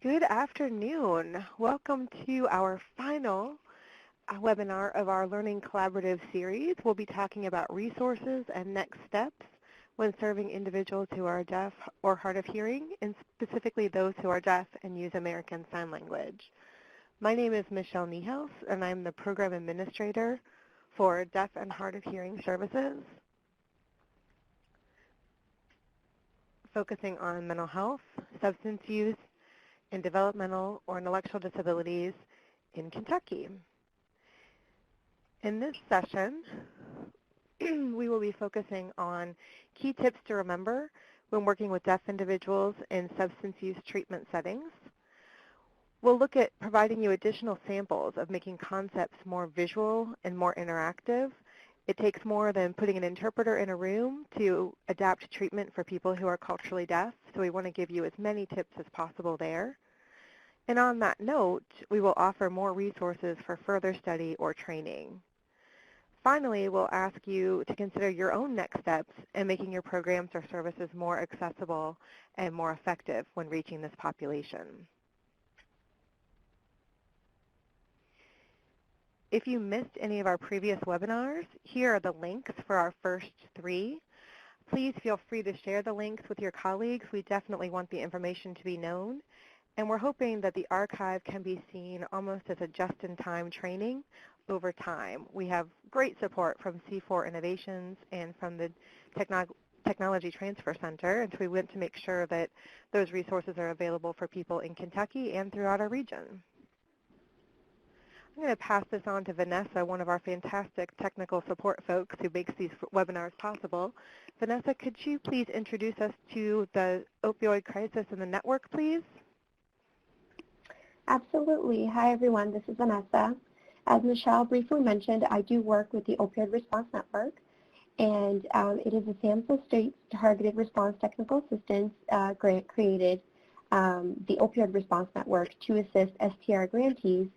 Good afternoon. Welcome to our final webinar of our Learning Collaborative series. We'll be talking about resources and next steps when serving individuals who are deaf or hard of hearing, and specifically those who are deaf and use American Sign Language. My name is Michelle Niehaus, and I'm the Program Administrator for Deaf and Hard of Hearing Services, focusing on mental health, substance use, and developmental or intellectual disabilities in Kentucky. In this session, we will be focusing on key tips to remember when working with deaf individuals in substance use treatment settings. We'll look at providing you additional samples of making concepts more visual and more interactive. It takes more than putting an interpreter in a room to adapt treatment for people who are culturally deaf, so we want to give you as many tips as possible there. And on that note, we will offer more resources for further study or training. Finally, we'll ask you to consider your own next steps in making your programs or services more accessible and more effective when reaching this population. If you missed any of our previous webinars, here are the links for our first three. Please feel free to share the links with your colleagues. We definitely want the information to be known. And we're hoping that the archive can be seen almost as a just-in-time training over time. We have great support from C4 Innovations and from the Technology Transfer Center, and so we want to make sure that those resources are available for people in Kentucky and throughout our region. I'm going to pass this on to Vanessa, one of our fantastic technical support folks who makes these webinars possible. Vanessa, could you please introduce us to the opioid crisis and the network, please? Absolutely. Hi, everyone. This is Vanessa. As Michelle briefly mentioned, I do work with the Opioid Response Network, and it is a Sample State Targeted Response Technical Assistance grant created, the Opioid Response Network, to assist STR grantees,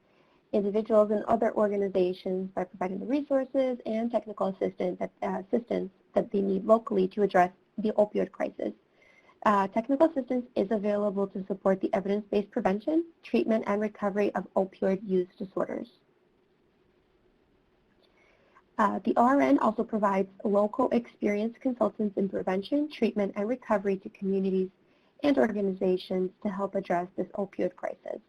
individuals, and other organizations by providing the resources and technical assistance that they need locally to address the opioid crisis. Technical assistance is available to support the evidence-based prevention, treatment, and recovery of opioid use disorders. The RN also provides local experienced consultants in prevention, treatment, and recovery to communities and organizations to help address this opioid crisis.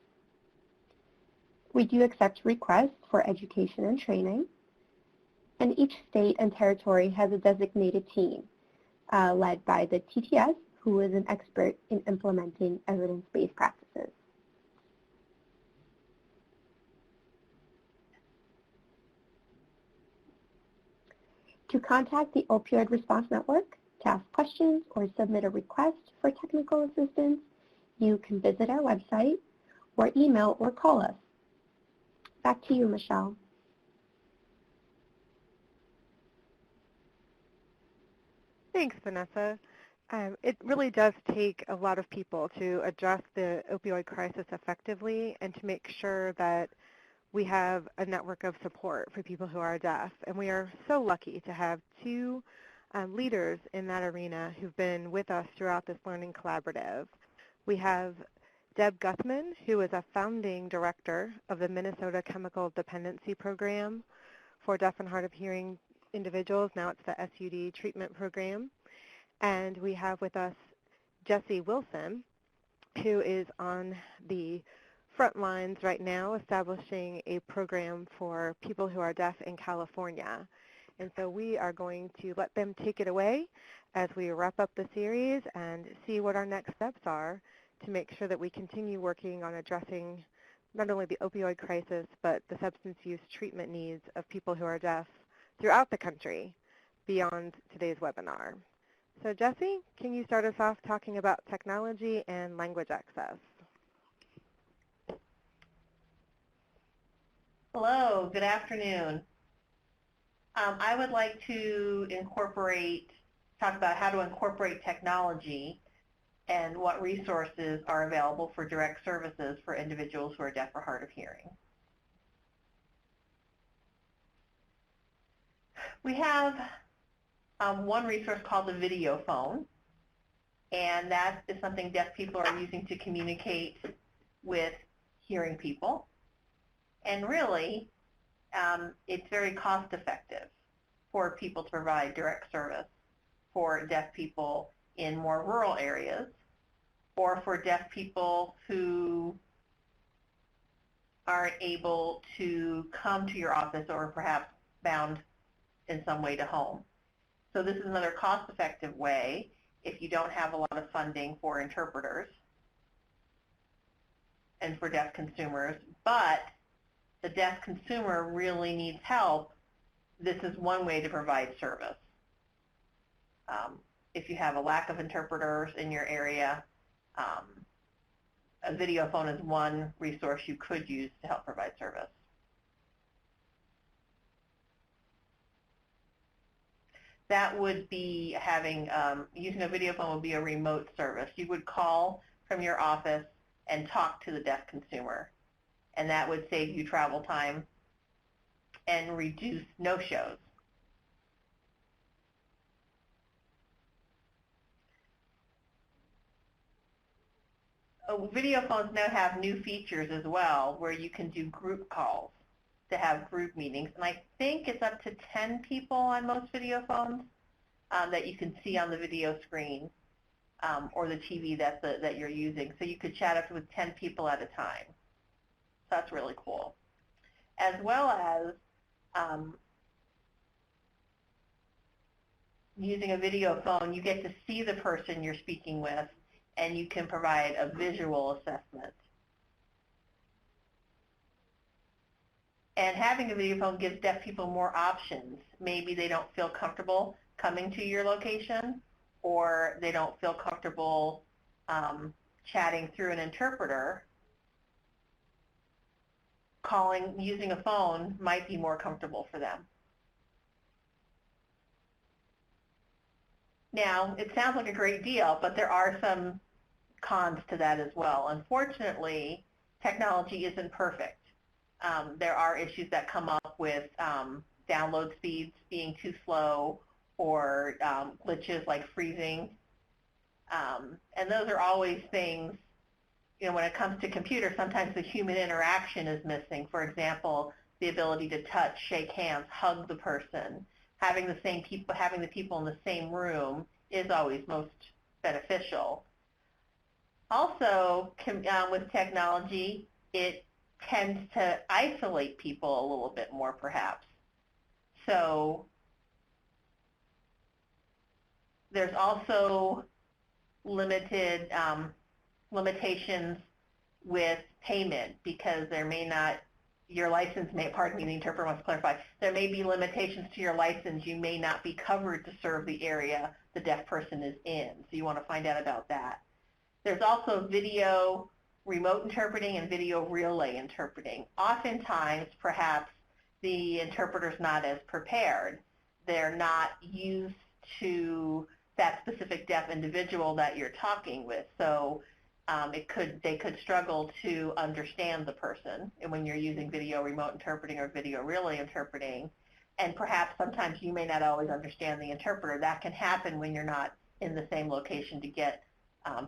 We do accept requests for education and training, and each state and territory has a designated team led by the TTS, who is an expert in implementing evidence-based practices. To contact the Opioid Response Network to ask questions or submit a request for technical assistance, you can visit our website or email or call us. Back to you, Michelle. Thanks, Vanessa. It really does take a lot of people to address the opioid crisis effectively and to make sure that we have a network of support for people who are deaf. And we are so lucky to have two leaders in that arena who've been with us throughout this learning collaborative. We have Deb Guthman, who is a founding director of the Minnesota Chemical Dependency Program for deaf and hard of hearing individuals. Now it's the SUD treatment program. And we have with us Jesse Wilson, who is on the front lines right now establishing a program for people who are deaf in California. And so we are going to let them take it away as we wrap up the series and see what our next steps are to make sure that we continue working on addressing not only the opioid crisis, but the substance use treatment needs of people who are deaf throughout the country beyond today's webinar. So Jesse, can you start us off talking about technology and language access? Hello, good afternoon. I would like to talk about how to incorporate technology and what resources are available for direct services for individuals who are deaf or hard of hearing. We have one resource called the video phone, and that is something deaf people are using to communicate with hearing people. And really, it's very cost effective for people to provide direct service for deaf people in more rural areas, or for deaf people who aren't able to come to your office or perhaps bound in some way to home. So this is another cost-effective way if you don't have a lot of funding for interpreters and for deaf consumers, but the deaf consumer really needs help. This is one way to provide service. If you have a lack of interpreters in your area, a video phone is one resource you could use to help provide service. That would be having, using a video phone would be a remote service. You would call from your office and talk to the deaf consumer, and that would save you travel time and reduce no-shows. Video phones now have new features as well, where you can do group calls to have group meetings, and I think it's up to 10 people on most video phones that you can see on the video screen or the TV that you're using. So you could chat up with 10 people at a time. So that's really cool. As well as using a video phone, you get to see the person you're speaking with, and you can provide a visual assessment. And having a video phone gives deaf people more options. Maybe they don't feel comfortable coming to your location, or they don't feel comfortable chatting through an interpreter. Using a phone might be more comfortable for them. Now, it sounds like a great deal, but there are some cons to that as well. Unfortunately, technology isn't perfect. There are issues that come up with download speeds being too slow, or glitches like freezing. And those are always things, when it comes to computers, sometimes the human interaction is missing. For example, the ability to touch, shake hands, hug the person. Having the people in the same room is always most beneficial. Also, with technology, it tends to isolate people a little bit more, perhaps. So there's also limitations with payment, because there may not, your license may, pardon me, the interpreter wants to clarify, there may be limitations to your license. You may not be covered to serve the area the deaf person is in, so you want to find out about that. There's also video remote interpreting and video relay interpreting. Oftentimes, perhaps, the interpreter's not as prepared. They're not used to that specific deaf individual that you're talking with, so they could struggle to understand the person when you're using video remote interpreting or video relay interpreting, and perhaps sometimes you may not always understand the interpreter. That can happen when you're not in the same location to get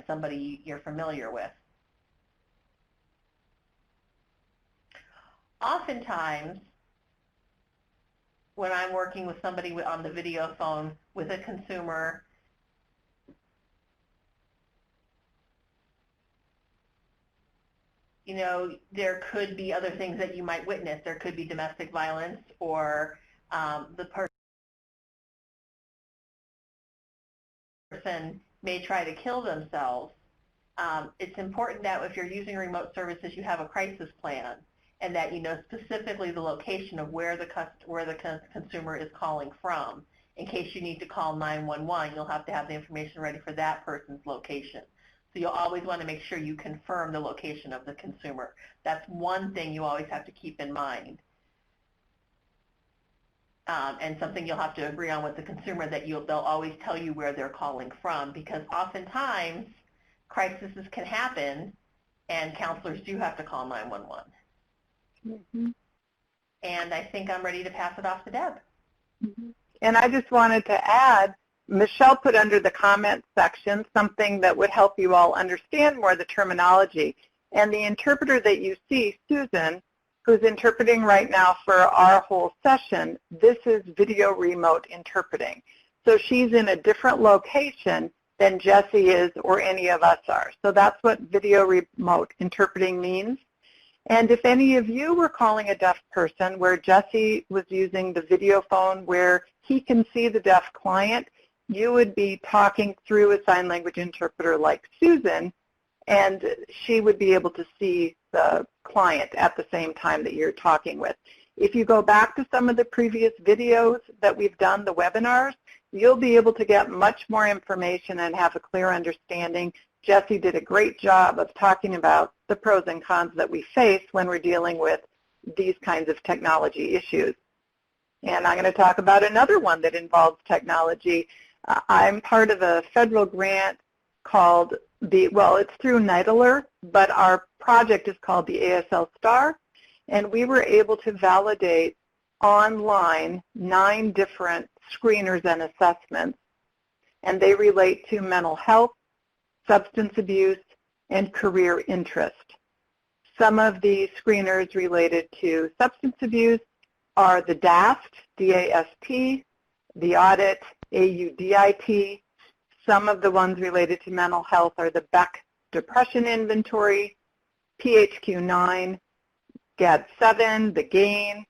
somebody you're familiar with. Oftentimes, when I'm working with somebody on the video phone with a consumer, there could be other things that you might witness. There could be domestic violence, or the person may try to kill themselves. It's important that if you're using remote services, you have a crisis plan, and that you know specifically the location of where the consumer is calling from. In case you need to call 911, you'll have to have the information ready for that person's location. So you'll always want to make sure you confirm the location of the consumer. That's one thing you always have to keep in mind. And something you'll have to agree on with the consumer, that they'll always tell you where they're calling from, because oftentimes crises can happen and counselors do have to call 911. Mm-hmm. And I think I'm ready to pass it off to Deb. Mm-hmm. And I just wanted to add, Michelle put under the comments section something that would help you all understand more the terminology. And the interpreter that you see, Susan, who's interpreting right now for our whole session, this is video remote interpreting. So she's in a different location than Jessie is or any of us are. So that's what video remote interpreting means. And if any of you were calling a deaf person where Jessie was using the video phone where he can see the deaf client, you would be talking through a sign language interpreter like Susan, and she would be able to see the client at the same time that you're talking with. If you go back to some of the previous videos that we've done, the webinars, you'll be able to get much more information and have a clear understanding. Jessie did a great job of talking about the pros and cons that we face when we're dealing with these kinds of technology issues. And I'm going to talk about another one that involves technology. I'm part of a federal grant called it's through NIDLR, but our project is called the ASL STAR, and we were able to validate online 9 different screeners and assessments, and they relate to mental health, substance abuse, and career interest. Some of the screeners related to substance abuse are the DAST, D-A-S-T, the audit, A-U-D-I-T. Some of the ones related to mental health are the Beck Depression Inventory, PHQ-9, GAD-7, the GAIN,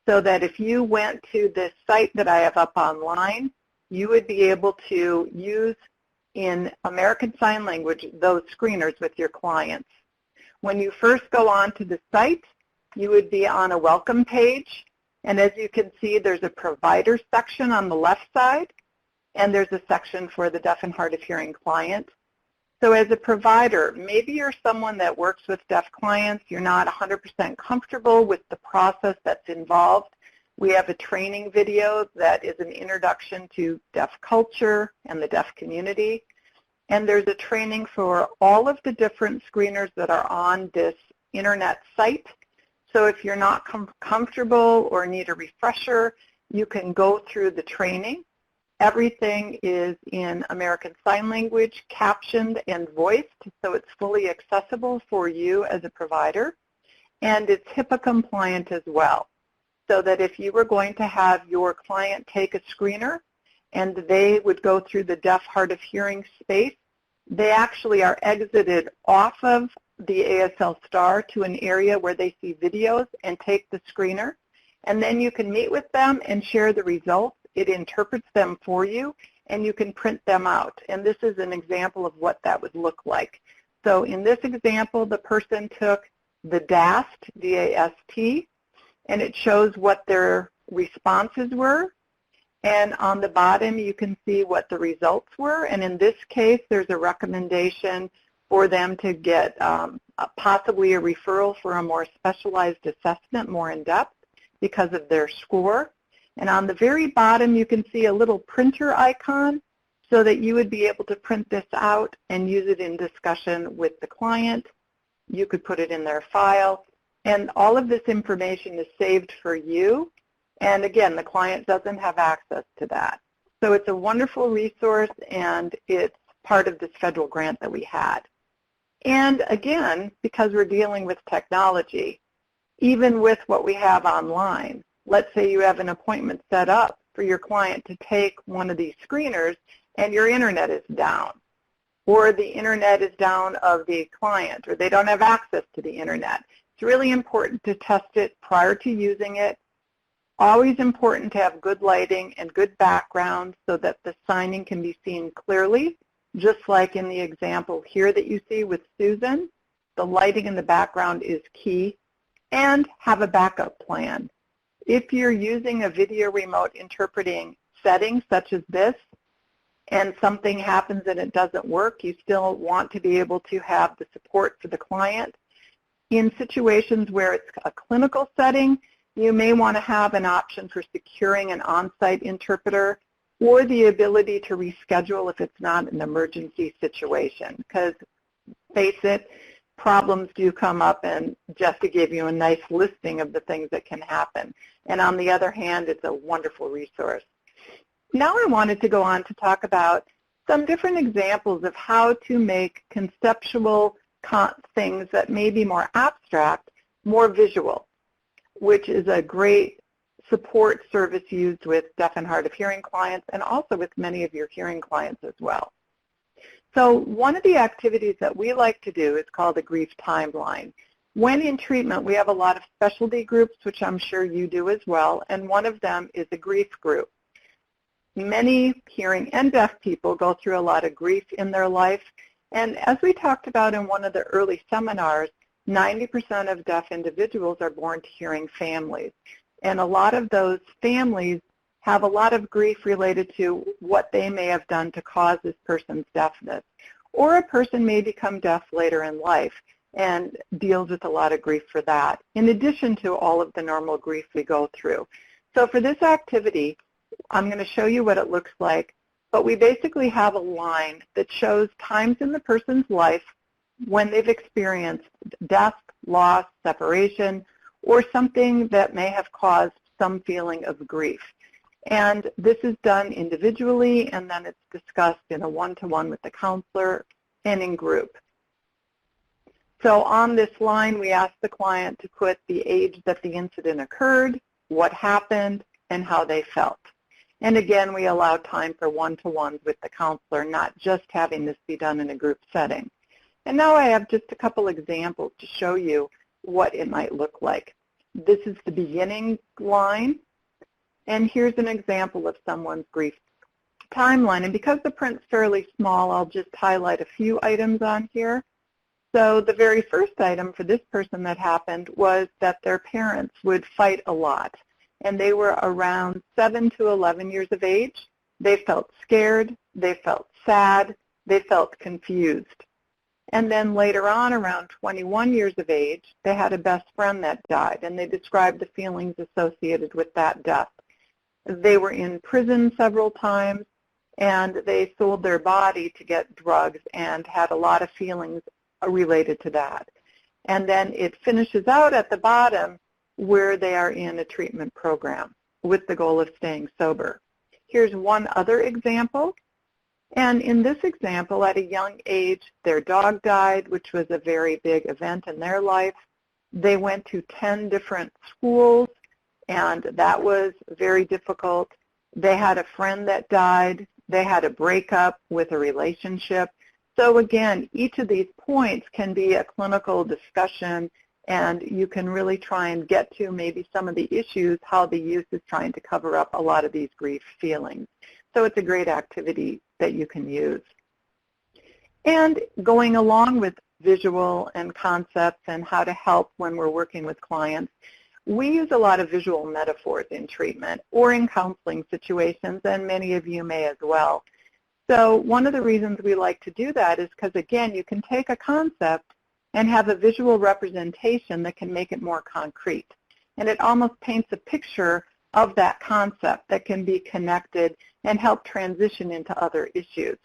so that if you went to this site that I have up online, you would be able to use in American Sign Language those screeners with your clients. When you first go on to the site, you would be on a welcome page, and as you can see, there's a provider section on the left side, and there's a section for the deaf and hard of hearing client. So as a provider, maybe you're someone that works with deaf clients, you're not 100% comfortable with the process that's involved. We have a training video that is an introduction to deaf culture and the deaf community. And there's a training for all of the different screeners that are on this internet site. So if you're not comfortable or need a refresher, you can go through the training. Everything is in American Sign Language, captioned and voiced, so it's fully accessible for you as a provider. And it's HIPAA compliant as well, so that if you were going to have your client take a screener and they would go through the deaf hard of hearing space, they actually are exited off of the ASL STAR to an area where they see videos and take the screener. And then you can meet with them and share the results. It interprets them for you, and you can print them out. And this is an example of what that would look like. So in this example, the person took the DAST, D-A-S-T, and it shows what their responses were. And on the bottom, you can see what the results were. And in this case, there's a recommendation for them to get possibly a referral for a more specialized assessment, more in-depth, because of their score. And on the very bottom, you can see a little printer icon so that you would be able to print this out and use it in discussion with the client. You could put it in their file. And all of this information is saved for you. And again, the client doesn't have access to that. So it's a wonderful resource, and it's part of this federal grant that we had. And again, because we're dealing with technology, even with what we have online, let's say you have an appointment set up for your client to take one of these screeners and your internet is down, or the internet is down of the client, or they don't have access to the internet. It's really important to test it prior to using it. Always important to have good lighting and good background so that the signing can be seen clearly, just like in the example here that you see with Susan. The lighting in the background is key, and have a backup plan. If you're using a video remote interpreting setting such as this, and something happens and it doesn't work, you still want to be able to have the support for the client. In situations where it's a clinical setting, you may want to have an option for securing an on-site interpreter or the ability to reschedule if it's not an emergency situation. Because face it, problems do come up, and Jessica gave you a nice listing of the things that can happen. And on the other hand, it's a wonderful resource. Now I wanted to go on to talk about some different examples of how to make conceptual things that may be more abstract, more visual, which is a great support service used with deaf and hard of hearing clients and also with many of your hearing clients as well. So one of the activities that we like to do is called a grief timeline. When in treatment, we have a lot of specialty groups, which I'm sure you do as well, and one of them is a grief group. Many hearing and deaf people go through a lot of grief in their life, and as we talked about in one of the early seminars, 90% of deaf individuals are born to hearing families, and a lot of those families have a lot of grief related to what they may have done to cause this person's deafness. Or a person may become deaf later in life and deals with a lot of grief for that, in addition to all of the normal grief we go through. So for this activity, I'm going to show you what it looks like, but we basically have a line that shows times in the person's life when they've experienced death, loss, separation, or something that may have caused some feeling of grief. And this is done individually, and then it's discussed in a one-to-one with the counselor and in group. So on this line, we ask the client to put the age that the incident occurred, what happened, and how they felt. And again, we allow time for one-to-ones with the counselor, not just having this be done in a group setting. And now I have just a couple examples to show you what it might look like. This is the beginning line, and here's an example of someone's grief timeline. And because the print's fairly small, I'll just highlight a few items on here. So the very first item for this person that happened was that their parents would fight a lot, and they were around 7 to 11 years of age. They felt scared, they felt sad, they felt confused. And then later on, around 21 years of age, they had a best friend that died, and they described the feelings associated with that death. They were in prison several times, and they sold their body to get drugs and had a lot of feelings related to that. And then it finishes out at the bottom where they are in a treatment program with the goal of staying sober. Here's one other example. And in this example, at a young age, their dog died, which was a very big event in their life. They went to 10 different schools, and that was very difficult. They had a friend that died. They had a breakup with a relationship. So again, each of these points can be a clinical discussion, and you can really try and get to maybe some of the issues, how the youth is trying to cover up a lot of these grief feelings. So it's a great activity that you can use. And going along with visual and concepts and how to help when we're working with clients, we use a lot of visual metaphors in treatment or in counseling situations, and many of you may as well. So one of the reasons we like to do that is because, again, you can take a concept and have a visual representation that can make it more concrete. And it almost paints a picture of that concept that can be connected and help transition into other issues.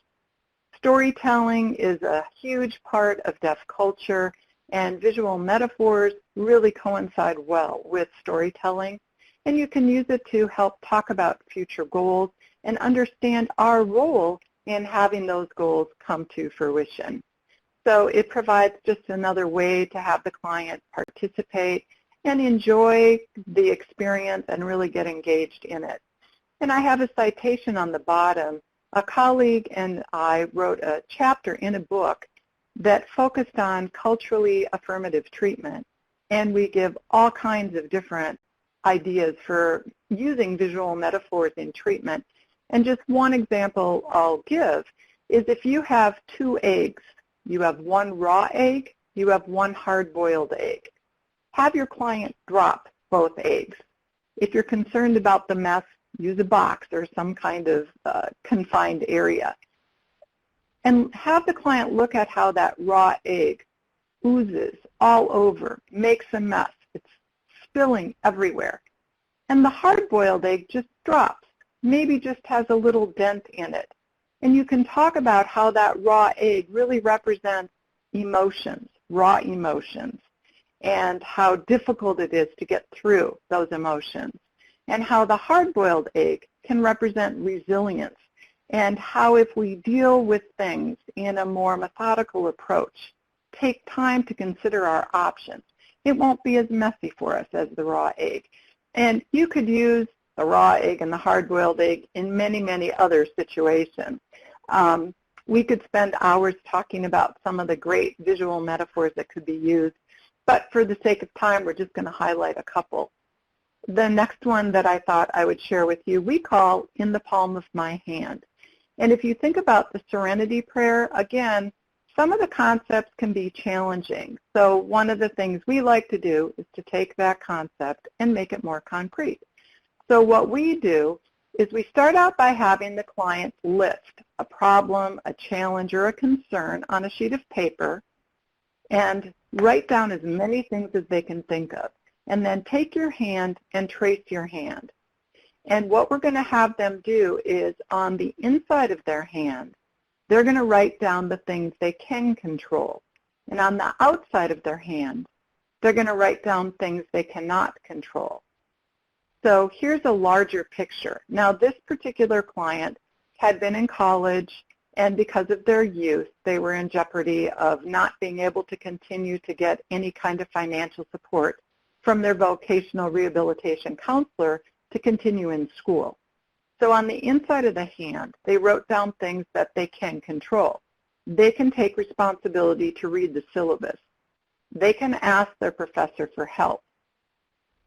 Storytelling is a huge part of deaf culture, and visual metaphors really coincide well with storytelling. And you can use it to help talk about future goals and understand our role in having those goals come to fruition. So it provides just another way to have the client participate and enjoy the experience and really get engaged in it. And I have a citation on the bottom. A colleague and I wrote a chapter in a book that focused on culturally affirmative treatment, and we give all kinds of different ideas for using visual metaphors in treatment. And just one example I'll give is if you have 2 eggs, you have 1 raw egg, you have 1 hard-boiled egg. Have your client drop both eggs. If you're concerned about the mess, use a box or some kind of confined area. And have the client look at how that raw egg oozes all over, makes a mess. It's spilling everywhere. And the hard-boiled egg just drops, maybe just has a little dent in it. And you can talk about how that raw egg really represents emotions, raw emotions, and how difficult it is to get through those emotions, and how the hard-boiled egg can represent resilience, and how if we deal with things in a more methodical approach, take time to consider our options. It won't be as messy for us as the raw egg. And you could use the raw egg and the hard-boiled egg in many, many other situations. We could spend hours talking about some of the great visual metaphors that could be used, but for the sake of time, we're just going to highlight a couple. The next one that I thought I would share with you, we call In the Palm of My Hand. And if you think about the Serenity Prayer, again, some of the concepts can be challenging. So one of the things we like to do is to take that concept and make it more concrete. So what we do is we start out by having the client list a problem, a challenge, or a concern on a sheet of paper and write down as many things as they can think of. And then take your hand and trace your hand. And what we're going to have them do is on the inside of their hand, they're going to write down the things they can control. And on the outside of their hand, they're going to write down things they cannot control. So here's a larger picture. Now this particular client had been in college, and because of their youth, they were in jeopardy of not being able to continue to get any kind of financial support from their vocational rehabilitation counselor to continue in school. So on the inside of the hand, they wrote down things that they can control. They can take responsibility to read the syllabus. They can ask their professor for help.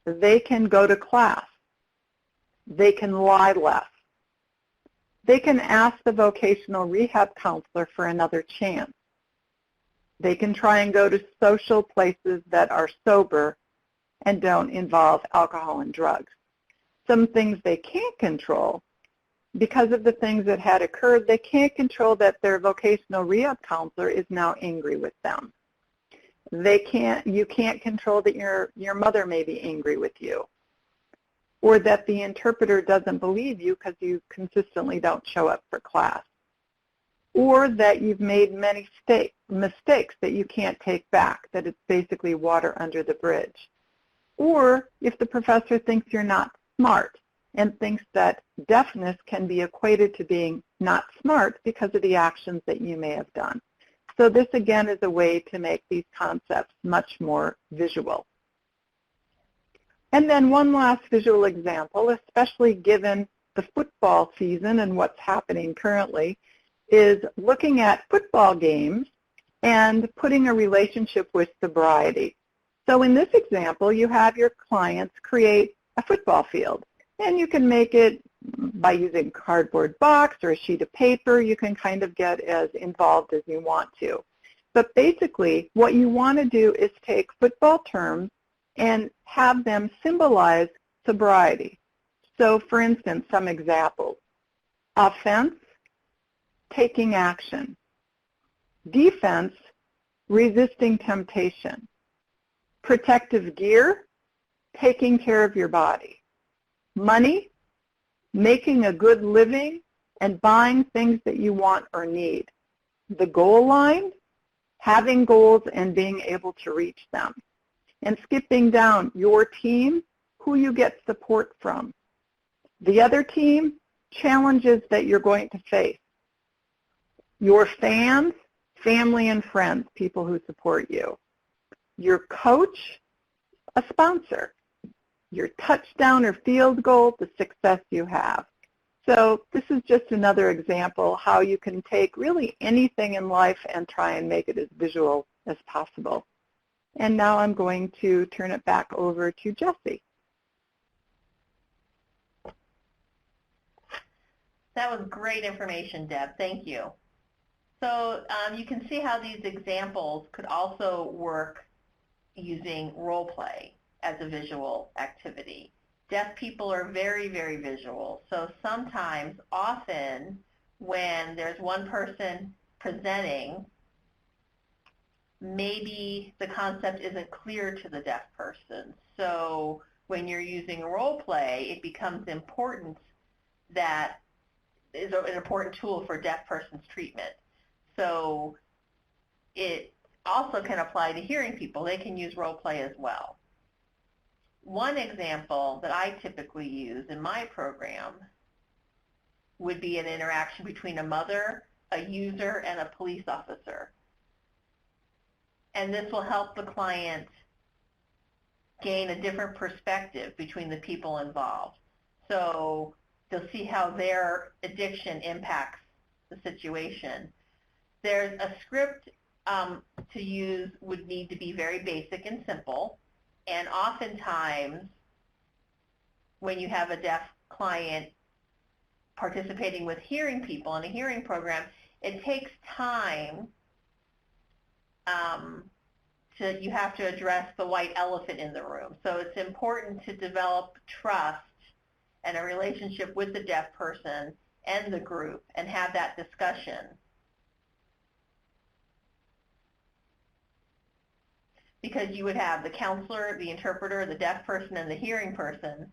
They can go to class. They can lie less. They can ask the vocational rehab counselor for another chance. They can try and go to social places that are sober and don't involve alcohol and drugs. Some things they can't control, because of the things that had occurred, they can't control that their vocational rehab counselor is now angry with them. You can't control that your mother may be angry with you, or that the interpreter doesn't believe you because you consistently don't show up for class, or that you've made many mistakes that you can't take back, that it's basically water under the bridge. Or if the professor thinks you're not smart and thinks that deafness can be equated to being not smart because of the actions that you may have done. So this again is a way to make these concepts much more visual. And then one last visual example, especially given the football season and what's happening currently, is looking at football games and putting a relationship with sobriety. So in this example, you have your clients create a football field, and you can make it by using a cardboard box or a sheet of paper. You can kind of get as involved as you want to. But basically, what you want to do is take football terms and have them symbolize sobriety. So for instance, some examples. Offense, taking action. Defense, resisting temptation. Protective gear, taking care of your body. Money, making a good living and buying things that you want or need. The goal line, having goals and being able to reach them. And skipping down, your team, who you get support from. The other team, challenges that you're going to face. Your fans, family and friends, people who support you. Your coach, a sponsor. Your touchdown or field goal, the success you have. So this is just another example how you can take really anything in life and try and make it as visual as possible. And now I'm going to turn it back over to Jessie. That was great information, Deb. Thank you. So you can see how these examples could also work using role play as a visual activity. Deaf people are very, very visual. So sometimes, often, when there's one person presenting, maybe the concept isn't clear to the deaf person. So when you're using role play, it becomes important that is an important tool for deaf person's treatment. So it also can apply to hearing people. They can use role play as well. One example that I typically use in my program would be an interaction between a mother, a user, and a police officer. And this will help the client gain a different perspective between the people involved. So they'll see how their addiction impacts the situation. There's a script to use would need to be very basic and simple, and oftentimes when you have a deaf client participating with hearing people in a hearing program, it takes time you have to address the white elephant in the room. So it's important to develop trust and a relationship with the deaf person and the group and have that discussion. Because you would have the counselor, the interpreter, the deaf person, and the hearing person.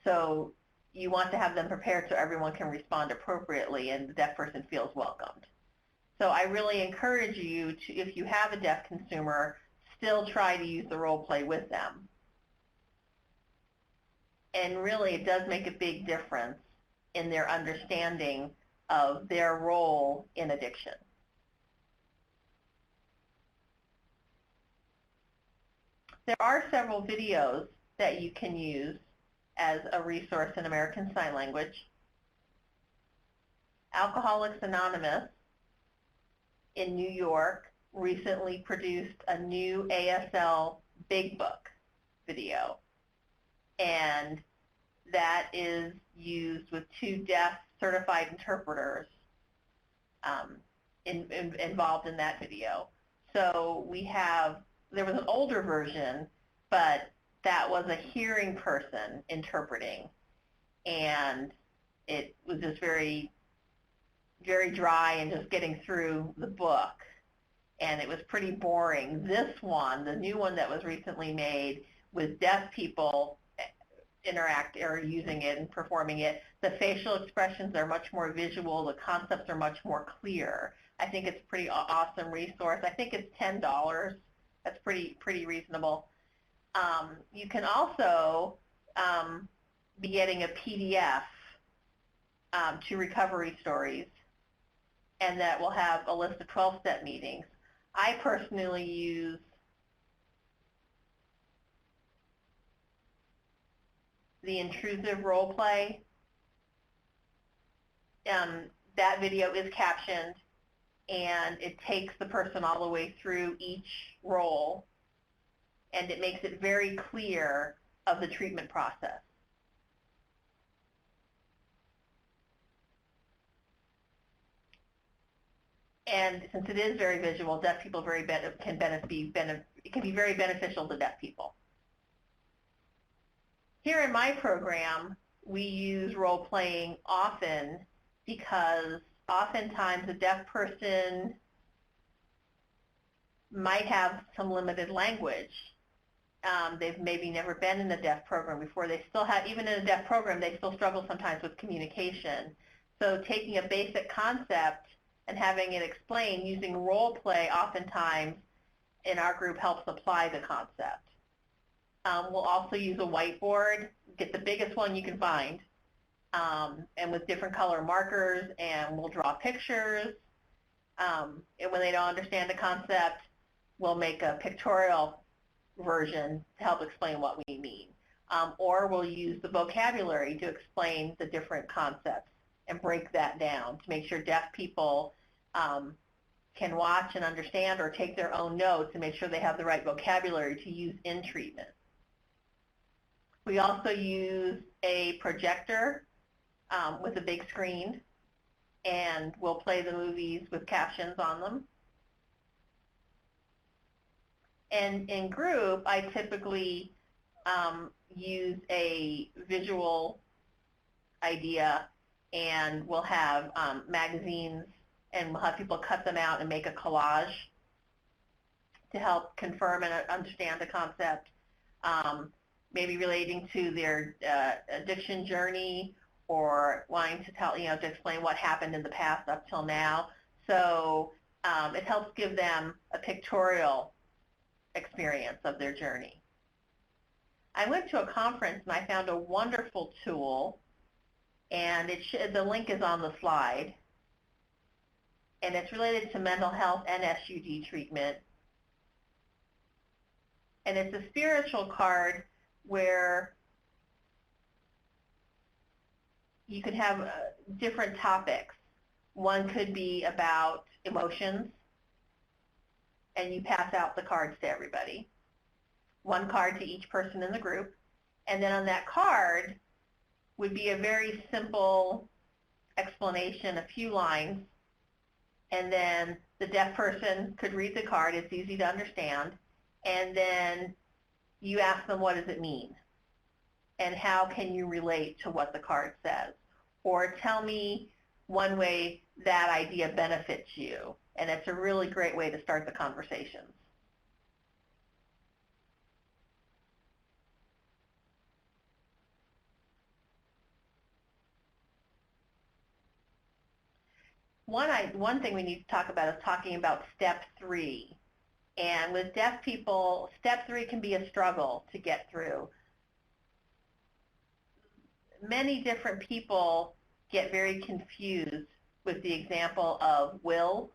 So you want to have them prepared so everyone can respond appropriately and the deaf person feels welcomed. So I really encourage you to, if you have a deaf consumer, still try to use the role play with them. And really, it does make a big difference in their understanding of their role in addiction. There are several videos that you can use as a resource in American Sign Language. Alcoholics Anonymous in New York recently produced a new ASL Big Book video, and that is used with 2 deaf certified interpreters involved in that video. So there was an older version, but that was a hearing person interpreting, and it was just very, very dry and just getting through the book, and it was pretty boring. This one, the new one that was recently made with deaf people interact or using it and performing it, the facial expressions are much more visual, the concepts are much more clear. I think it's a pretty awesome resource. I think it's $10. That's pretty reasonable. You can also be getting a PDF to Recovery Stories, and that will have a list of 12-step meetings. I personally use the intrusive role play. That video is captioned, and it takes the person all the way through each role, and it makes it very clear of the treatment process. And since it is very visual, deaf people it can be very beneficial to deaf people. Here in my program, we use role-playing often because oftentimes a deaf person might have some limited language. They've maybe never been in a deaf program before. They still have, even in a deaf program, they still struggle sometimes with communication. So taking a basic concept and having it explained using role play oftentimes in our group helps apply the concept. We'll also use a whiteboard, get the biggest one you can find, and with different color markers, and we'll draw pictures. And when they don't understand the concept, we'll make a pictorial version to help explain what we mean. Or we'll use the vocabulary to explain the different concepts and break that down to make sure deaf people can watch and understand or take their own notes and make sure they have the right vocabulary to use in treatment. We also use a projector with a big screen, and we'll play the movies with captions on them. And in group, I typically use a visual idea, and we'll have magazines, and we'll have people cut them out and make a collage to help confirm and understand the concept, maybe relating to their addiction journey, or wanting to tell, to explain what happened in the past up till now. So it helps give them a pictorial experience of their journey. I went to a conference and I found a wonderful tool, and the link is on the slide, and it's related to mental health and SUD treatment. And it's a spiritual card where you could have different topics. One could be about emotions, and you pass out the cards to everybody. One card to each person in the group. And then on that card would be a very simple explanation, a few lines, and then the deaf person could read the card. It's easy to understand. And then you ask them, what does it mean? And how can you relate to what the card says? Or tell me one way that idea benefits you. And it's a really great way to start the conversations. One thing we need to talk about is talking about step 3. And with deaf people, step 3 can be a struggle to get through. Many different people get very confused with the example of will,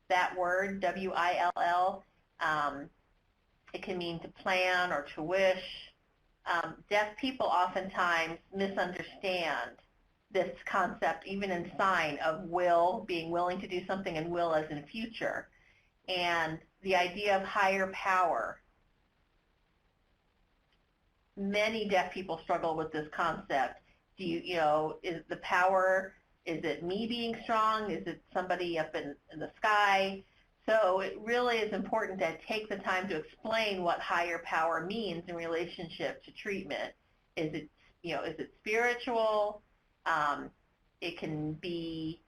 that word, W-I-L-L. It can mean to plan or to wish. Deaf people oftentimes misunderstand this concept, even in sign, of will, being willing to do something, and will as in future. And the idea of higher power. Many deaf people struggle with this concept. Do you know, is the power, is it me being strong? Is it somebody up in the sky? So it really is important to take the time to explain what higher power means in relationship to treatment. Is it, is it spiritual? It can be,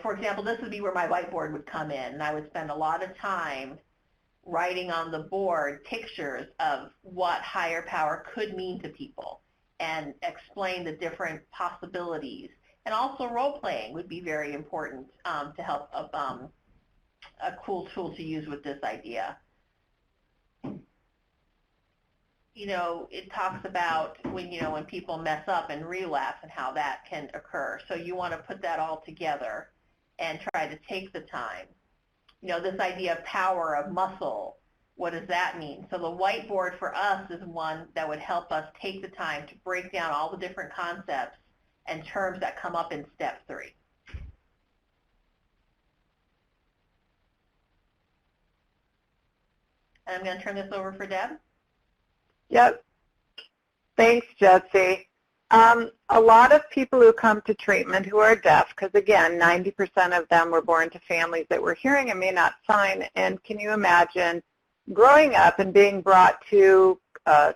for example, this would be where my whiteboard would come in, and I would spend a lot of time writing on the board pictures of what higher power could mean to people and explain the different possibilities. And also role-playing would be very important to help a cool tool to use with this idea. It talks about when people mess up and relapse and how that can occur. So you want to put that all together and try to take the time. This idea of power, of muscle, what does that mean? So the whiteboard for us is one that would help us take the time to break down all the different concepts and terms that come up in step 3. And I'm going to turn this over for Deb. Yep. Thanks, Jesse. A lot of people who come to treatment who are deaf, because again, 90% of them were born to families that were hearing and may not sign. And can you imagine growing up and being brought to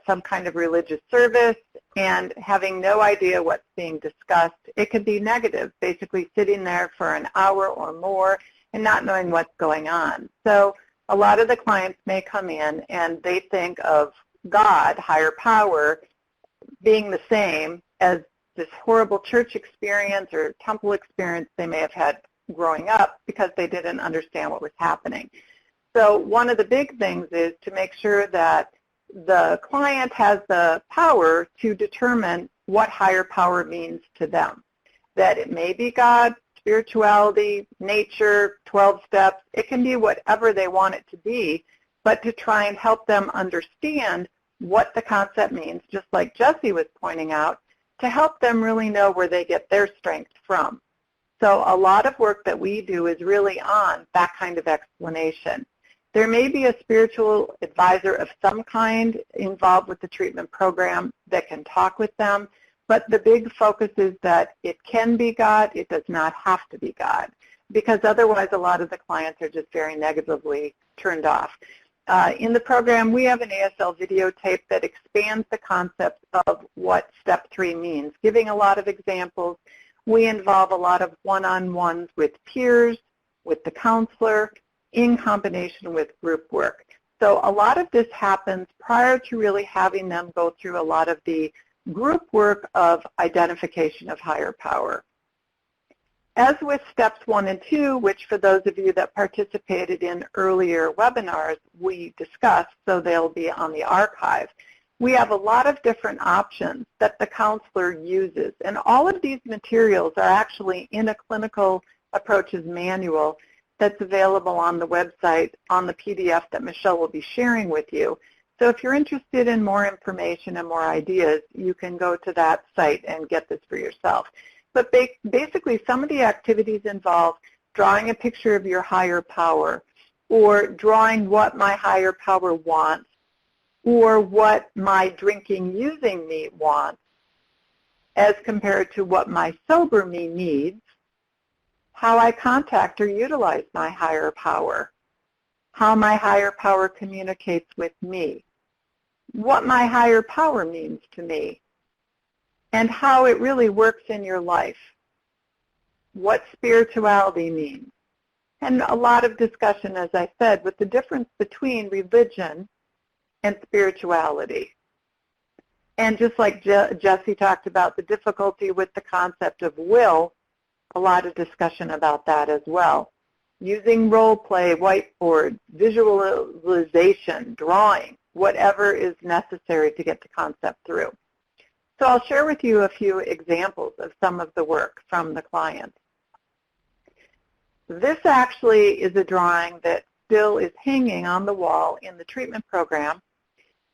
some kind of religious service and having no idea what's being discussed? It could be negative, basically sitting there for an hour or more and not knowing what's going on. So a lot of the clients may come in and they think of God, higher power, being the same as this horrible church experience or temple experience they may have had growing up because they didn't understand what was happening. So one of the big things is to make sure that the client has the power to determine what higher power means to them. That it may be God, spirituality, nature, 12 steps. It can be whatever they want it to be, but to try and help them understand what the concept means, just like Jesse was pointing out, to help them really know where they get their strength from. So a lot of work that we do is really on that kind of explanation. There may be a spiritual advisor of some kind involved with the treatment program that can talk with them, but the big focus is that it can be God, it does not have to be God, because otherwise a lot of the clients are just very negatively turned off. In the program, we have an ASL videotape that expands the concept of what step 3 means, giving a lot of examples. We involve a lot of one-on-ones with peers, with the counselor, in combination with group work. So a lot of this happens prior to really having them go through a lot of the group work of identification of higher power. As with steps 1 and 2, which for those of you that participated in earlier webinars, we discussed, so they'll be on the archive, we have a lot of different options that the counselor uses. And all of these materials are actually in a clinical approaches manual that's available on the website on the PDF that Michelle will be sharing with you. So if you're interested in more information and more ideas, you can go to that site and get this for yourself. But basically, some of the activities involve drawing a picture of your higher power, or drawing what my higher power wants, or what my drinking using me wants, as compared to what my sober me needs, how I contact or utilize my higher power, how my higher power communicates with me, what my higher power means to me, and how it really works in your life, what spirituality means. And a lot of discussion, as I said, with the difference between religion and spirituality. And just like Jesse talked about the difficulty with the concept of will, a lot of discussion about that as well. Using role play, whiteboard, visualization, drawing, whatever is necessary to get the concept through. So I'll share with you a few examples of some of the work from the clients. This actually is a drawing that still is hanging on the wall in the treatment program.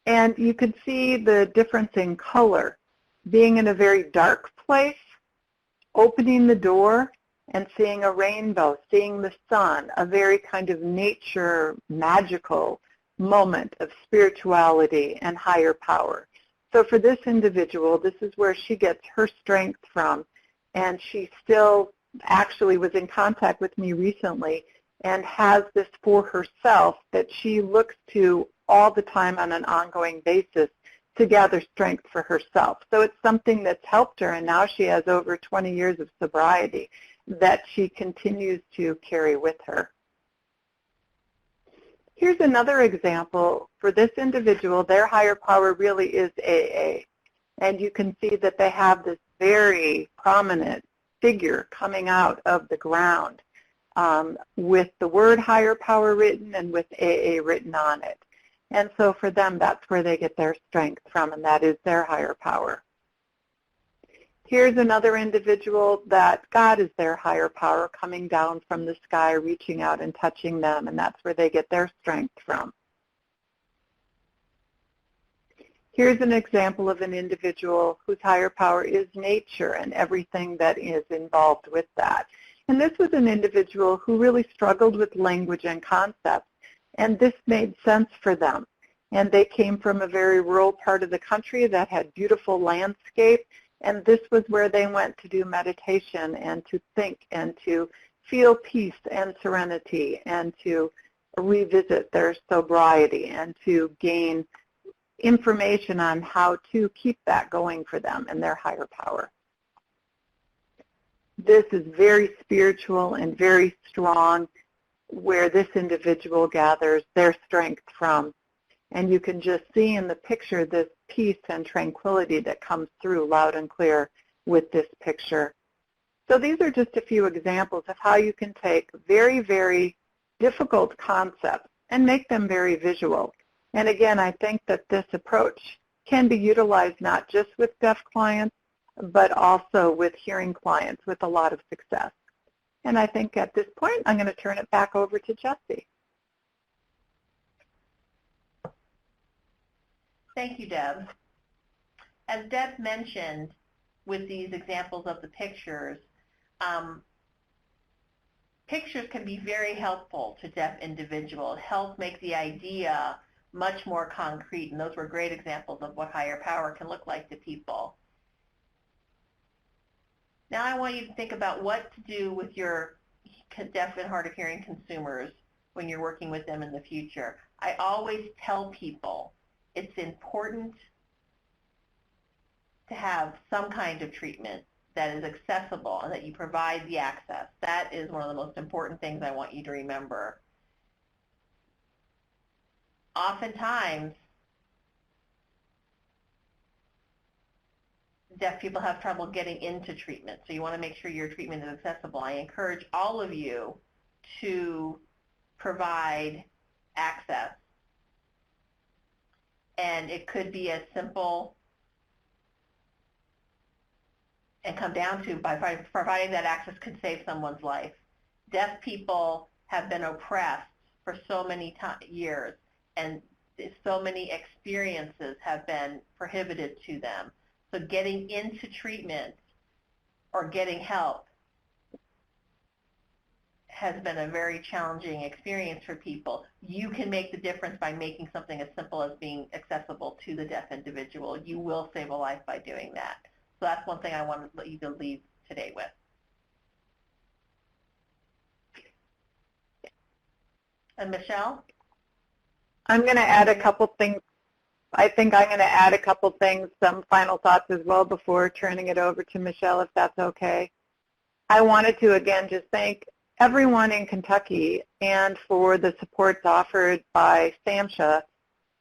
And you can see the difference in color, being in a very dark place, opening the door and seeing a rainbow, seeing the sun, a very kind of nature, magical moment of spirituality and higher power. So for this individual, this is where she gets her strength from, and she still actually was in contact with me recently and has this for herself that she looks to all the time on an ongoing basis to gather strength for herself. So it's something that's helped her, and now she has over 20 years of sobriety that she continues to carry with her. Here's another example. For this individual, their higher power really is AA. And you can see that they have this very prominent figure coming out of the ground with the word higher power written and with AA written on it. And so for them, that's where they get their strength from, and that is their higher power. Here's another individual that God is their higher power coming down from the sky, reaching out and touching them, and that's where they get their strength from. Here's an example of an individual whose higher power is nature and everything that is involved with that. And this was an individual who really struggled with language and concepts, and this made sense for them. And they came from a very rural part of the country that had beautiful landscape, and this was where they went to do meditation and to think and to feel peace and serenity and to revisit their sobriety and to gain information on how to keep that going for them and their higher power. This is very spiritual and very strong, where this individual gathers their strength from. And you can just see in the picture this peace and tranquility that comes through loud and clear with this picture. So these are just a few examples of how you can take very, very difficult concepts and make them very visual. And again, I think that this approach can be utilized not just with deaf clients, but also with hearing clients with a lot of success. And I think at this point, I'm going to turn it back over to Jesse. Thank you, Deb. As Deb mentioned with these examples of the pictures, pictures can be very helpful to deaf individuals, help make the idea much more concrete, and those were great examples of what higher power can look like to people. Now I want you to think about what to do with your deaf and hard of hearing consumers when you're working with them in the future. I always tell people it's important to have some kind of treatment that is accessible and that you provide the access. That is one of the most important things I want you to remember. Oftentimes, deaf people have trouble getting into treatment, so you want to make sure your treatment is accessible. I encourage all of you to provide access. And it could be as simple and come down to by providing that access could save someone's life. Deaf people have been oppressed for so many years, and so many experiences have been prohibited to them. So getting into treatment or getting help has been a very challenging experience for people. You can make the difference by making something as simple as being accessible to the deaf individual. You will save a life by doing that. So that's one thing I want to let you to leave today with. And Michelle? I'm going to add a couple things. I think I'm going to add a couple things, some final thoughts as well before turning it over to Michelle, if that's okay. I wanted to, again, just thank everyone in Kentucky and for the supports offered by SAMHSA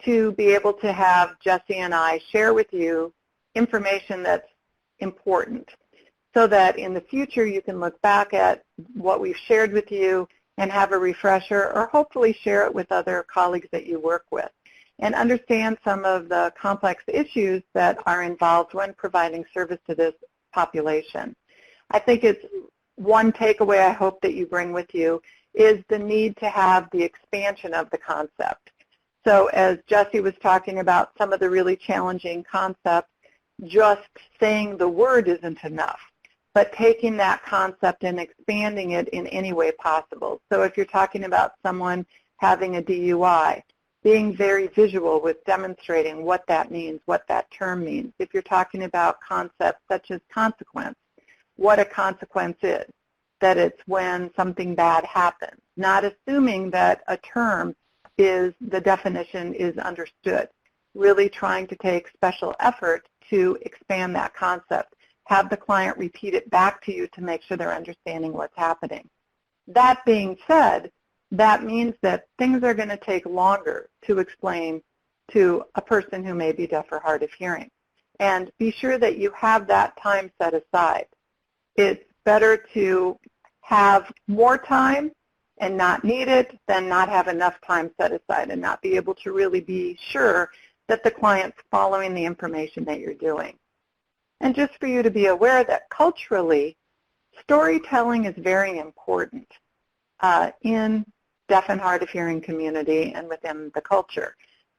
to be able to have Jesse and I share with you information that's important so that in the future you can look back at what we've shared with you and have a refresher or hopefully share it with other colleagues that you work with and understand some of the complex issues that are involved when providing service to this population. I think it's one takeaway I hope that you bring with you is the need to have the expansion of the concept. So as Jesse was talking about some of the really challenging concepts, just saying the word isn't enough, but taking that concept and expanding it in any way possible. So if you're talking about someone having a DUI, being very visual with demonstrating what that means, what that term means. If you're talking about concepts such as consequence, what a consequence is, that it's when something bad happens, not assuming that a term is, the definition is understood, really trying to take special effort to expand that concept, have the client repeat it back to you to make sure they're understanding what's happening. That being said, that means that things are going to take longer to explain to a person who may be deaf or hard of hearing. And be sure that you have that time set aside. It's better to have more time and not need it than not have enough time set aside and not be able to really be sure that the client's following the information that you're doing. And just for you to be aware that culturally, storytelling is very important in deaf and hard of hearing community and within the culture.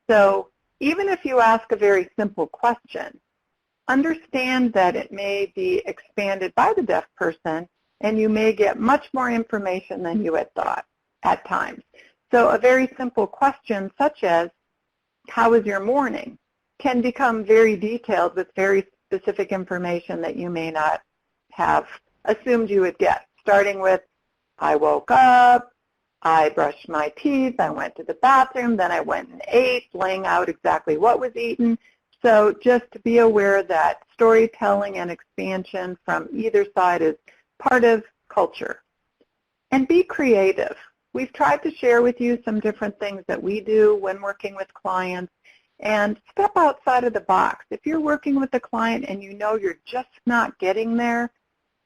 So even if you ask a very simple question, understand that it may be expanded by the deaf person and you may get much more information than you had thought at times. So a very simple question such as, how was your morning, can become very detailed with very specific information that you may not have assumed you would get, starting with, I woke up, I brushed my teeth, I went to the bathroom, then I went and ate, laying out exactly what was eaten. So just to be aware that storytelling and expansion from either side is part of culture. And be creative. We've tried to share with you some different things that we do when working with clients, and step outside of the box. If you're working with a client and you know you're just not getting there,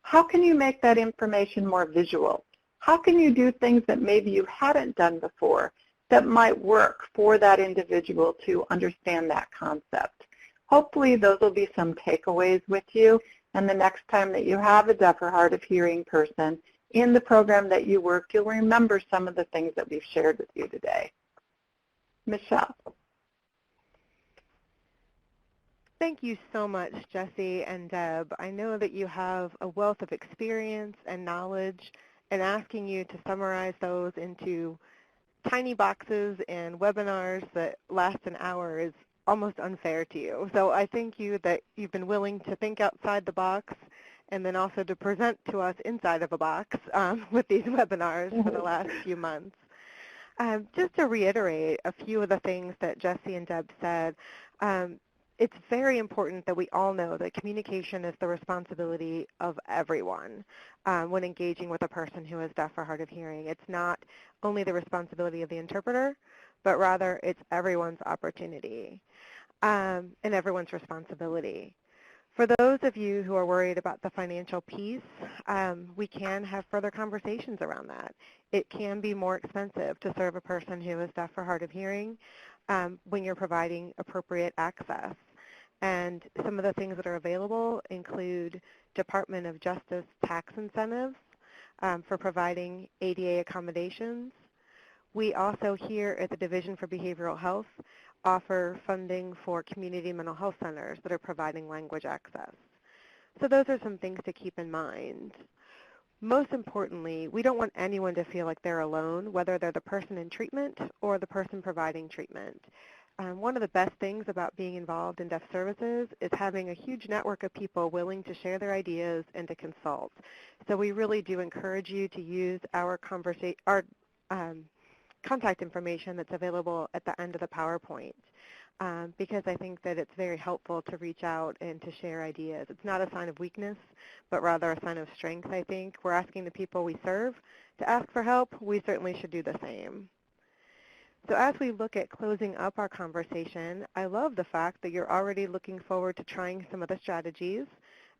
how can you make that information more visual? How can you do things that maybe you hadn't done before that might work for that individual to understand that concept? Hopefully those will be some takeaways with you, and the next time that you have a deaf or hard of hearing person in the program that you work, you'll remember some of the things that we've shared with you today. Michelle. Thank you so much, Jesse and Deb. I know that you have a wealth of experience and knowledge, and asking you to summarize those into tiny boxes and webinars that last an hour is almost unfair to you. So I thank you that you've been willing to think outside the box and then also to present to us inside of a box with these webinars for the last few months. Just to reiterate a few of the things that Jesse and Deb said, it's very important that we all know that communication is the responsibility of everyone when engaging with a person who is deaf or hard of hearing. It's not only the responsibility of the interpreter, but rather it's everyone's opportunity and everyone's responsibility. For those of you who are worried about the financial piece, we can have further conversations around that. It can be more expensive to serve a person who is deaf or hard of hearing when you're providing appropriate access. And some of the things that are available include Department of Justice tax incentives, for providing ADA accommodations. We also here at the Division for Behavioral Health offer funding for community mental health centers that are providing language access. So those are some things to keep in mind. Most importantly, we don't want anyone to feel like they're alone, whether they're the person in treatment or the person providing treatment. One of the best things about being involved in deaf services is having a huge network of people willing to share their ideas and to consult. So we really do encourage you to use our contact information that's available at the end of the PowerPoint. Because I think that it's very helpful to reach out and to share ideas. It's not a sign of weakness, but rather a sign of strength, I think. We're asking the people we serve to ask for help. We certainly should do the same. So as we look at closing up our conversation, I love the fact that you're already looking forward to trying some of the strategies.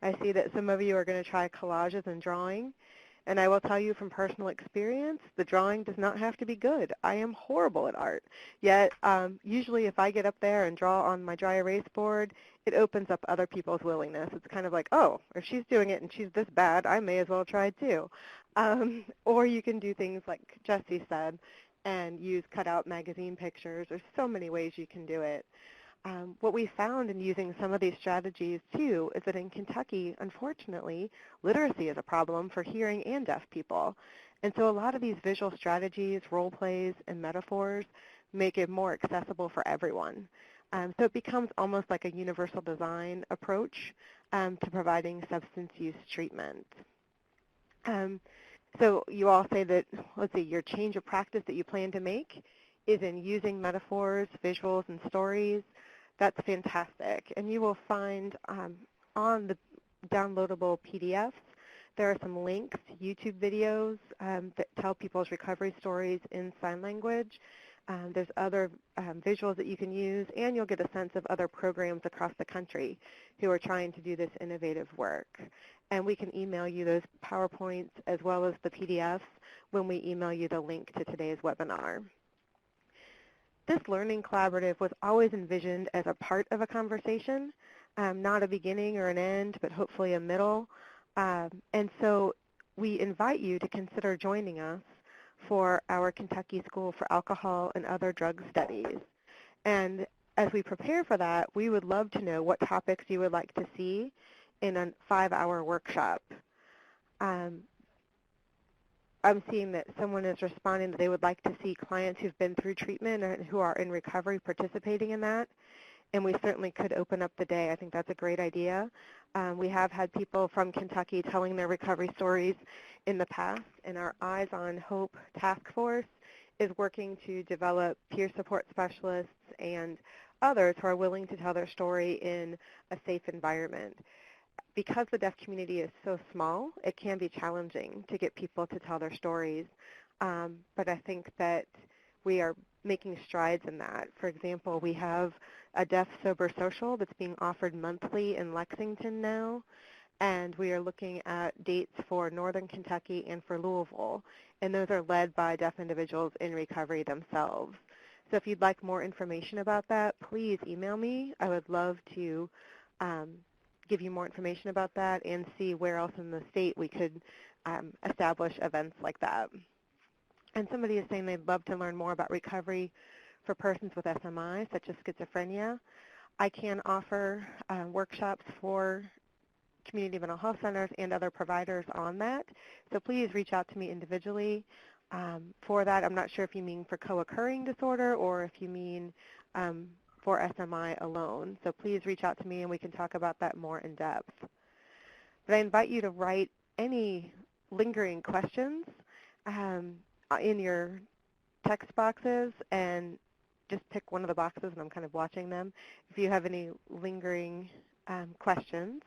I see that some of you are going to try collages and drawing. And I will tell you from personal experience, the drawing does not have to be good. I am horrible at art. Yet, usually if I get up there and draw on my dry erase board, it opens up other people's willingness. It's kind of like, oh, if she's doing it and she's this bad, I may as well try too. Or you can do things like Jesse said and use cutout magazine pictures. There's so many ways you can do it. What we found in using some of these strategies, too, is that in Kentucky, unfortunately, literacy is a problem for hearing and deaf people. And so a lot of these visual strategies, role plays, and metaphors make it more accessible for everyone. So it becomes almost like a universal design approach to providing substance use treatment. So you all say that, let's see, your change of practice that you plan to make is in using metaphors, visuals, and stories. That's fantastic. And you will find on the downloadable PDFs, there are some links to YouTube videos that tell people's recovery stories in sign language. There's other visuals that you can use, and you'll get a sense of other programs across the country who are trying to do this innovative work. And we can email you those PowerPoints as well as the PDFs when we email you the link to today's webinar. This learning collaborative was always envisioned as a part of a conversation, not a beginning or an end, but hopefully a middle. And so we invite you to consider joining us for our Kentucky School for Alcohol and Other Drug Studies. And as we prepare for that, we would love to know what topics you would like to see in a 5-hour workshop. I'm seeing that someone is responding that they would like to see clients who've been through treatment and who are in recovery participating in that. And we certainly could open up the day. I think that's a great idea. We have had people from Kentucky telling their recovery stories in the past, and our Eyes on Hope task force is working to develop peer support specialists and others who are willing to tell their story in a safe environment. Because the deaf community is so small, it can be challenging to get people to tell their stories. But I think that we are making strides in that. For example, we have a Deaf Sober Social that's being offered monthly in Lexington now, and we are looking at dates for Northern Kentucky and for Louisville, and those are led by deaf individuals in recovery themselves. So if you'd like more information about that, please email me. I would love to give you more information about that and see where else in the state we could establish events like that. And somebody is saying they'd love to learn more about recovery for persons with SMI, such as schizophrenia. I can offer workshops for community mental health centers and other providers on that. So please reach out to me individually for that. I'm not sure if you mean for co-occurring disorder or if you mean for SMI alone. So please reach out to me and we can talk about that more in depth. But I invite you to write any lingering questions in your text boxes and just pick one of the boxes, and I'm kind of watching them, if you have any lingering questions.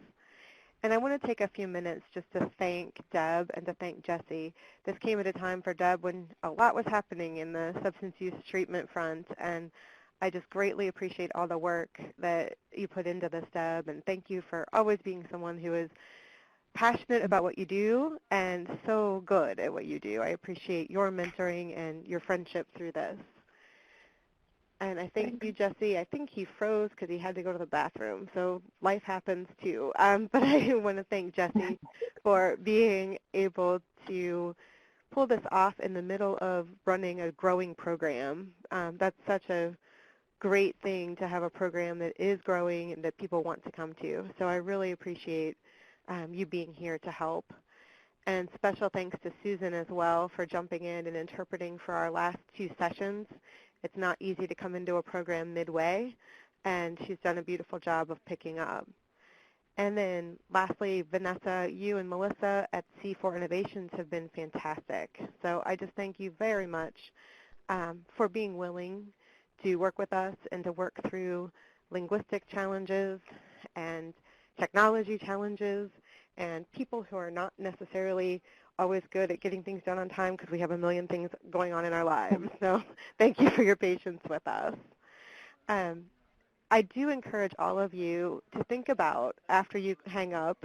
And I want to take a few minutes just to thank Deb and to thank Jesse. This came at a time for Deb when a lot was happening in the substance use treatment front, and I just greatly appreciate all the work that you put into this, Deb, and thank you for always being someone who is passionate about what you do and so good at what you do. I appreciate your mentoring and your friendship through this. And I thank you, Jesse. I think he froze because he had to go to the bathroom. So life happens too. But I want to thank Jesse for being able to pull this off in the middle of running a growing program. That's such a great thing to have a program that is growing and that people want to come to. So I really appreciate you being here to help. And special thanks to Susan as well for jumping in and interpreting for our last 2 sessions. It's not easy to come into a program midway, and she's done a beautiful job of picking up. And then lastly, Vanessa, you and Melissa at C4 Innovations have been fantastic. So I just thank you very much for being willing to work with us and to work through linguistic challenges and technology challenges and people who are not necessarily always good at getting things done on time because we have a million things going on in our lives. So thank you for your patience with us. I do encourage all of you to think about, after you hang up,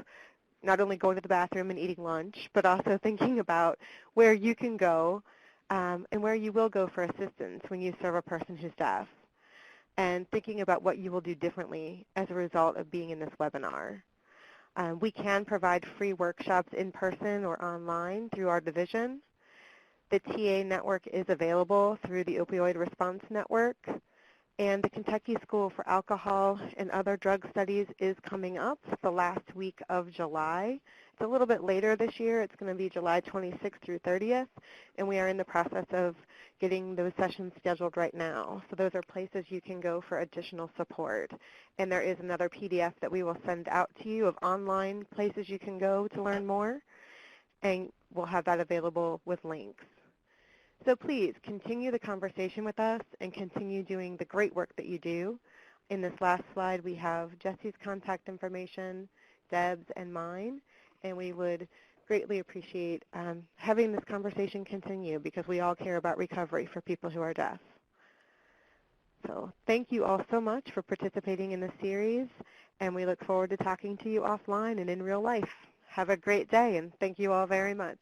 not only going to the bathroom and eating lunch, but also thinking about where you can go and where you will go for assistance when you serve a person who's deaf, and thinking about what you will do differently as a result of being in this webinar. We can provide free workshops in person or online through our division. The TA network is available through the Opioid Response Network, and the Kentucky School for Alcohol and Other Drug Studies is coming up the last week of July. It's a little bit later this year. It's going to be July 26th through 30th, and we are in the process of getting those sessions scheduled right now. So those are places you can go for additional support. And there is another PDF that we will send out to you of online places you can go to learn more, and we'll have that available with links. So please continue the conversation with us and continue doing the great work that you do. In this last slide, we have Jesse's contact information, Deb's, and mine, and we would greatly appreciate having this conversation continue because we all care about recovery for people who are deaf. So thank you all so much for participating in this series, and we look forward to talking to you offline and in real life. Have a great day, and thank you all very much.